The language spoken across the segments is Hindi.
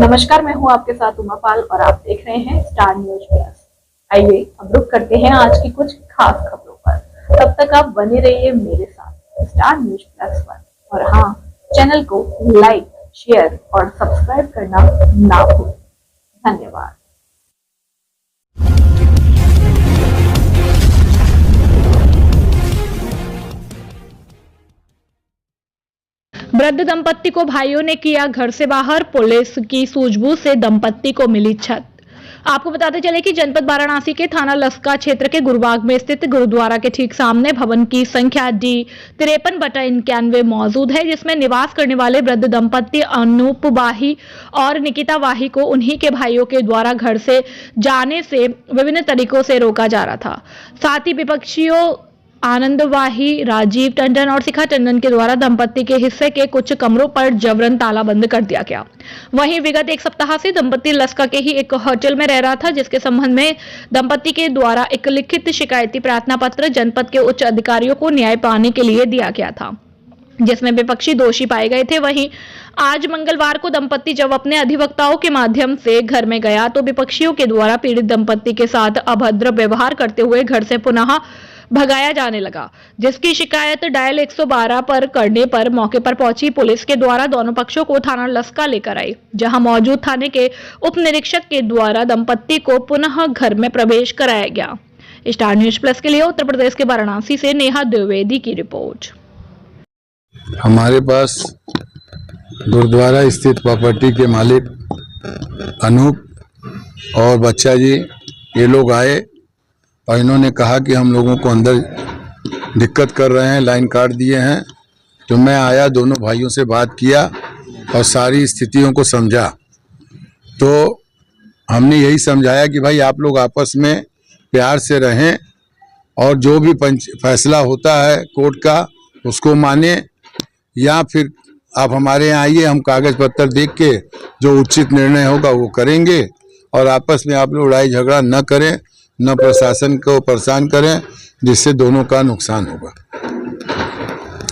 नमस्कार, मैं हूं आपके साथ उमा पाल और आप देख रहे हैं स्टार न्यूज प्लस। आइए अब रुक करते हैं आज की कुछ खास खबरों पर। तब तक आप बने रहिए मेरे साथ स्टार न्यूज प्लस पर। और हाँ, चैनल को लाइक, शेयर और सब्सक्राइब करना ना भूलें। धन्यवाद। वृद्ध दंपत्ति को भाइयों ने किया घर से बाहर, पुलिस की सूझबूझ से दंपत्ति को मिली छत। आपको बताते चले कि जनपद वाराणसी के थाना लस्का क्षेत्र के गुरुबाग में स्थित गुरुद्वारा के ठीक सामने भवन की संख्या D53/91 मौजूद है, जिसमें निवास करने वाले वृद्ध दंपत्ति अनूप वाही और निकिता वाही को उन्हीं के भाइयों के द्वारा घर से जाने से विभिन्न तरीकों से रोका जा रहा था। साथ ही विपक्षियों आनंद वाही, राजीव टंडन और शिखा टंडन के द्वारा दंपत्ति के हिस्से के कुछ कमरों पर जबरन ताला बंद कर दिया गया। वहीं विगत एक सप्ताह से दंपत्ति लस्का के ही एक होटल में रह रहा था, जिसके संबंध में दंपत्ति के द्वारा एक लिखित शिकायती प्रार्थना पत्र जनपद के उच्च अधिकारियों को न्याय पाने के लिए दिया गया था, जिसमें विपक्षी दोषी पाए गए थे। वहीं आज मंगलवार को दंपत्ति जब अपने अधिवक्ताओं के माध्यम से घर में गया तो विपक्षियों के द्वारा पीड़ित दंपत्ति के साथ अभद्र व्यवहार करते हुए घर से पुनः भगाया जाने लगा, जिसकी शिकायत डायल 112 पर करने पर मौके पर पहुंची पुलिस के द्वारा दोनों पक्षों को थाना लस्का लेकर आई, जहां मौजूद थाने के उप निरीक्षक के द्वारा दंपत्ति को पुनः घर में प्रवेश कराया गया। स्टार न्यूज प्लस के लिए उत्तर प्रदेश के वाराणसी से नेहा द्विवेदी की रिपोर्ट। हमारे पास गुरुद्वारा स्थित प्रॉपर्टी के मालिक अनूप और बच्चा जी ये लोग आए और इन्होंने कहा कि हम लोगों को अंदर दिक्कत कर रहे हैं, लाइन काट दिए हैं। तो मैं आया, दोनों भाइयों से बात किया और सारी स्थितियों को समझा। तो हमने यही समझाया कि भाई आप लोग आपस में प्यार से रहें और जो भी फैसला होता है कोर्ट का उसको माने, या फिर आप हमारे यहाँ आइए, हम कागज पत्र देख के जो उचित निर्णय होगा वो करेंगे। और आपस में आप लोग लड़ाई झगड़ा न करें, न प्रशासन को परेशान करें, जिससे दोनों का नुकसान होगा।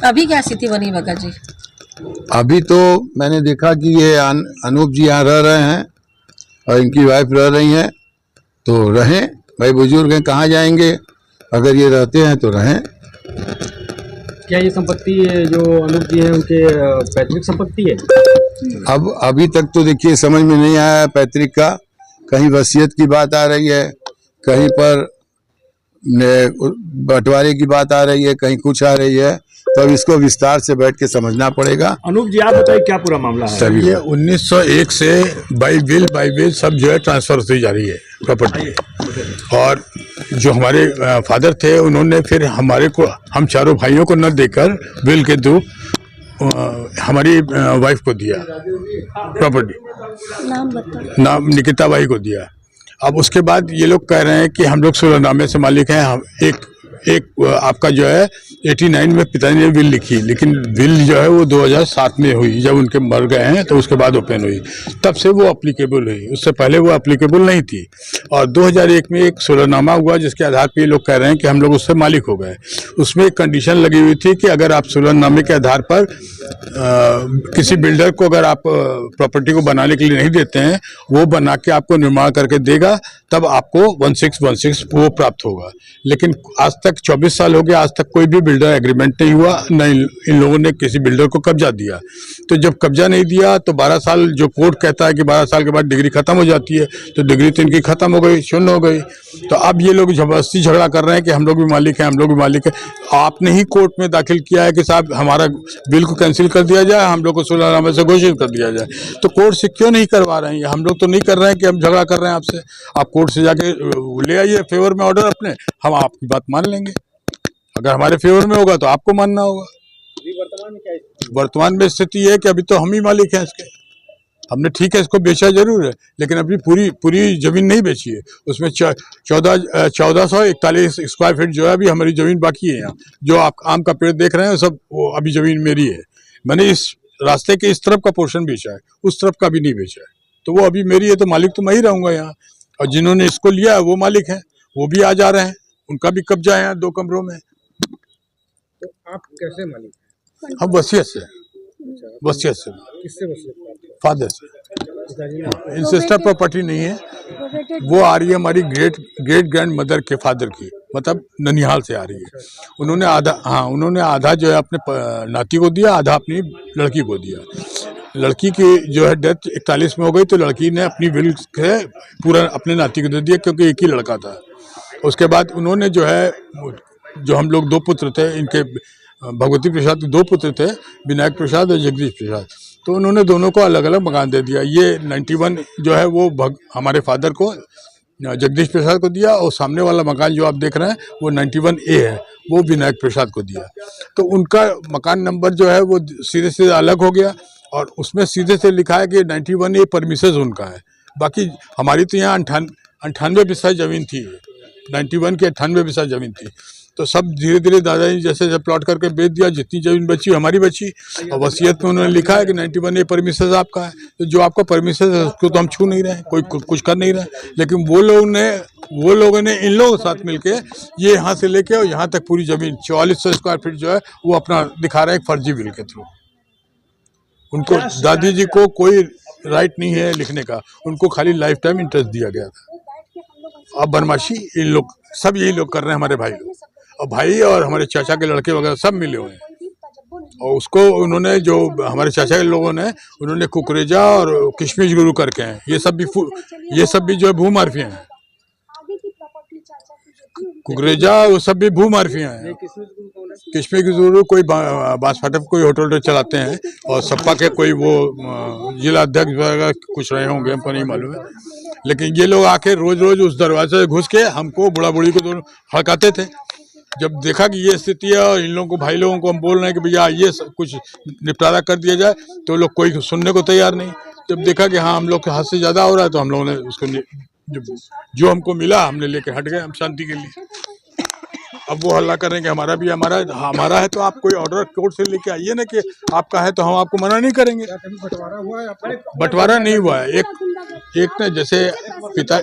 अभी क्या स्थिति बनी भगत जी? अभी तो मैंने देखा कि ये अनूप जी यहाँ रह रहे हैं और इनकी वाइफ रह रही हैं, तो रहें, भाई बुजुर्ग हैं, कहाँ जाएंगे, अगर ये रहते हैं तो रहें। क्या ये संपत्ति जो अनूप जी हैं उनके पैतृक संपत्ति है? अब अभी तक तो देखिए समझ में नहीं आया पैतृक का, कहीं वसीयत की बात आ रही है, कहीं पर बंटवारे की बात आ रही है, कहीं कुछ आ रही है, तो अब इसको विस्तार से बैठ के समझना पड़ेगा। अनूप जी आप बताइए क्या पूरा मामला है? ये 1901 से बाई बिल सब जो है ट्रांसफर होती जा रही है प्रॉपर्टी। और जो हमारे फादर थे उन्होंने फिर हमारे को, हम चारों भाइयों को न देकर बिल के थ्रू हमारी वाइफ को दिया प्रॉपर्टी, नाम निकिता बाई को दिया। अब उसके बाद ये लोग कह रहे हैं कि हम लोग 16 नामे से मालिक हैं। हम एक आपका जो है 89 में पिताजी ने बिल लिखी, लेकिन बिल जो है वो 2007 में हुई, जब उनके मर गए हैं तो उसके बाद ओपन हुई, तब से वो अप्लीकेबल हुई, उससे पहले वो अप्लीकेबल नहीं थी। और 2001 में एक 16नामा हुआ जिसके आधार पर ये लोग कह रहे हैं कि हम लोग उससे मालिक हो गए। उसमें एक कंडीशन लगी हुई थी कि अगर आप 16नामे के आधार पर किसी बिल्डर को अगर आप प्रॉपर्टी को बनाने के लिए नहीं देते हैं, वो बना के आपको निर्माण करके देगा, तब आपको 1616 वो प्राप्त होगा। लेकिन आज तक 24 साल हो गया, आज तक कोई भी बिल्डर एग्रीमेंट नहीं हुआ, न इन लोगों ने किसी बिल्डर को कब्जा दिया। तो जब कब्जा नहीं दिया तो 12 साल जो कोर्ट कहता है कि 12 साल के बाद डिग्री खत्म हो जाती है, तो डिग्री तो इनकी खत्म हो गई, शून्य हो गई। तो अब ये लोग जबरदस्ती झगड़ा कर रहे हैं कि हम लोग भी मालिक हैं, हम लोग भी मालिक हैं। आपने ही कोर्ट में दाखिल किया है कि साहब हमारा बिल को कैंसिल कर दिया जाए, हम लोग को 16नामे से घोषित कर दिया जाए। तो कोर्ट से क्यों नहीं करवा रहे हैं? हम लोग तो नहीं कर रहे हैं कि हम झगड़ा कर रहे हैं आपसे। आप कोर्ट से जाके ले आइए फेवर में ऑर्डर अपने, हम आपकी बात मान लेंगे। अगर हमारे फेवर में होगा तो आपको मानना होगा। वर्तमान में क्या है? वर्तमान में स्थिति है कि अभी तो हम ही मालिक हैं इसके। हमने ठीक है इसको बेचा जरूर है, लेकिन अभी पूरी जमीन नहीं बेची है। उसमें 1441 स्क्वायर फीट जो है अभी हमारी जमीन बाकी है। यहाँ जो आप आम का पेड़ देख रहे हैं सब वो अभी जमीन मेरी है। मैंने इस रास्ते के इस तरफ का पोर्शन बेचा है, उस तरफ का भी नहीं बेचा है, तो वो अभी मेरी है, तो मालिक तो मैं ही रहूंगा यहाँ। और जिन्होंने इसको लिया है वो मालिक है, वो भी आ जा रहे हैं, उनका भी कब्जा है यहाँ 2 कमरों में। तो आप कैसे मालिक हैं? हम वसीयत से, वसीयत से, किससे वसीयत? फादर से। इंसेस्टर प्रॉपर्टी नहीं है, वो आ रही है हमारी ग्रेट ग्रैंड मदर के फादर की, मतलब ननिहाल से आ रही है। उन्होंने आधा जो है अपने नाती को दिया, आधा अपनी लड़की को दिया। लड़की की जो है डेथ 41 में हो गई, तो लड़की ने अपनी विल से पूरा अपने नाती को दे दिया, क्योंकि एक ही लड़का था। उसके बाद उन्होंने जो है, जो हम लोग 2 पुत्र थे इनके, भगवती प्रसाद के 2 पुत्र थे, विनायक प्रसाद और जगदीश प्रसाद, तो उन्होंने दोनों को अलग अलग मकान दे दिया। ये 91 जो है वो हमारे फादर को, जगदीश प्रसाद को दिया, और सामने वाला मकान जो आप देख रहे हैं वो 91A है, वो विनायक प्रसाद को दिया। तो उनका मकान नंबर जो है वो सीधे सीधे अलग हो गया, और उसमें सीधे से लिखा है कि 91A परमिसेस उनका है। बाकी हमारी तो यहाँ 98 बिस्सा ज़मीन थी, 91 की 98 बिस्सा ज़मीन थी। तो सब धीरे धीरे दादाजी जैसे प्लॉट करके बेच दिया, जितनी ज़मीन बची हमारी बची, और वसीयत में उन्होंने लिखा है कि 91A परमिसेस आपका है। तो जो आपका परमिसेस है उसको तो हम छू नहीं रहे, कोई कुछ कर नहीं रहा। लेकिन वो लोगों ने इन लोगों के साथ मिलके ये यहाँ से लेके और यहाँ तक पूरी ज़मीन 4400 स्क्वायर फीट जो है वो अपना दिखा रहे हैं एक फर्जी बिल के थ्रू। उनको, दादी जी को कोई राइट नहीं है लिखने का, उनको खाली लाइफ टाइम इंटरेस्ट दिया गया था। अब बदमाशी इन लोग सब यही लोग कर रहे हैं, हमारे भाई लोग, और भाई और हमारे चाचा के लड़के वगैरह सब मिले हुए हैं। और उसको उन्होंने, जो हमारे चाचा के लोगों ने, उन्होंने कुकरेजा और किशमिश गुरु करके हैं, ये सब भी जो है भू माफिया हैं। कुकरेजा वो सब भी भू माफिया हैं। किशमिश गुरु कोई बांसफाटे कोई होटल चलाते हैं, और सपा के कोई वो जिला अध्यक्ष वगैरह कुछ रहे होंगे, हमको नहीं मालूम है। लेकिन ये लोग आके रोज रोज उस दरवाजे से घुस के हमको, बुढ़ा बुढ़ी को दोनों हड़काते थे। जब देखा कि ये स्थिति है और इन लोगों को, भाई लोगों को हम बोल रहे हैं कि भैया ये कुछ निपटारा कर दिया जाए, तो लोग कोई सुनने को तैयार नहीं। जब देखा कि हाँ हम लोग के हाथ से ज़्यादा हो रहा है, तो हम लोगों ने उसको जो हमको मिला हमने लेके हट गए हम शांति के लिए। अब वो हल्ला कर रहे हैं कि हमारा है, तो आप कोई ऑर्डर कोर्ट से लेके आइए ना कि आपका है, तो हम आपको मना नहीं करेंगे। बंटवारा नहीं हुआ है। एक ने जैसे पिता